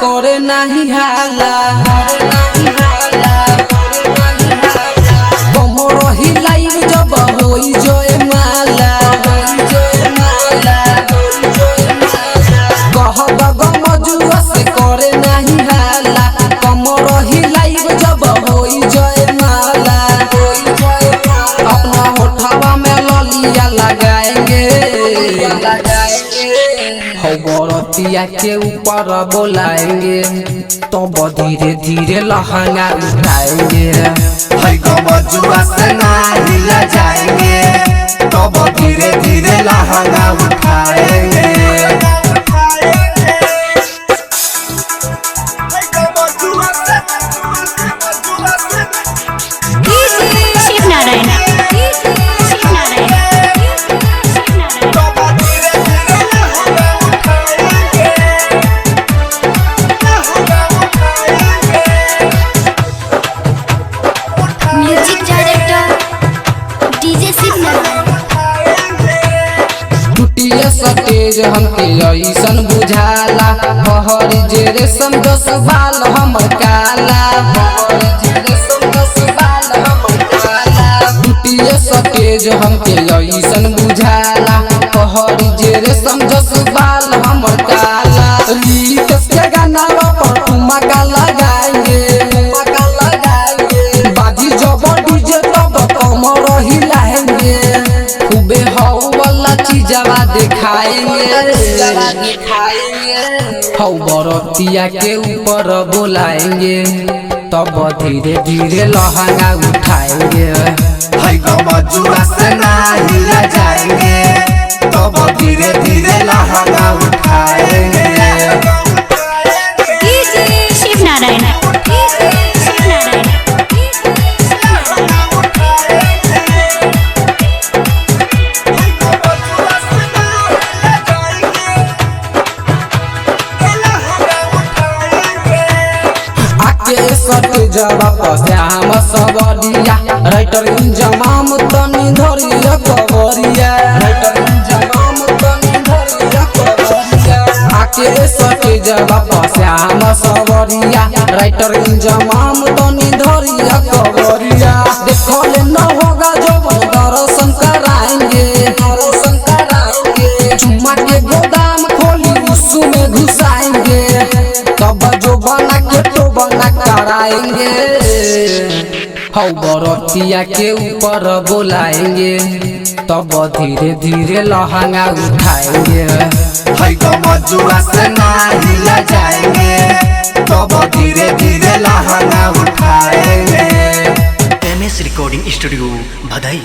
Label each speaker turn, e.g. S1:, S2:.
S1: करे नहीं हाला कमर हिलाई जब होई जोए माला कहबा गमजुआ से करे नहीं हाला कमर हिलाई जब होई जोए माला अपना होठवा में ललिया लगाएंगे बरतिया के ऊपर बोलाएंगे तब धीरे धीरे लहंगा उठाएंगे
S2: गमजुआ से नहीं लजाएंगे तब धीरे धीरे लहंगा उठाएंगे।
S1: सतेज हमके ऐसन बुझाला बहर जे रेशम दस बाल हमर काला टूटिए सतेज हमके ऐसन बुझाला बहर जे रेशम दस बाल हमर काला रीत के गाना पर ठुमका लगाएंगे बाजी जब डीजे तब कमर हिलाएंगे खूबे हौ वाला चीजवा दिखाएंगे हौ बरतिया के ऊपर बोलाएंगे तब धीरे धीरे लहंगा उठाएंगे
S2: गमजुआ से नहीं लजाएंगे तब धीरे धीरे लहंगा उठाएंगे।
S1: जब श्याम सबरिया राइटर इंजमाम तनी धरिया कवरिया आके सके जब श्याम सबरिया राइटर इंजमाम तनी धरिया कवरिया देखले न होगा जब दर्शन कराएंगे चुम्मा के गोदाम खोली उसमें घुसाएंगे तब जो बना के तो बना कराएंगे हौ बरतिया के ऊपर बोलाएंगे तब धीरे धीरे लहंगा उठाएंगे
S2: गमजुआ से नहीं लजाएंगे तब धीरे धीरे लहंगा उठाएंगे।
S3: MS रिकॉर्डिंग स्टूडियो भदई।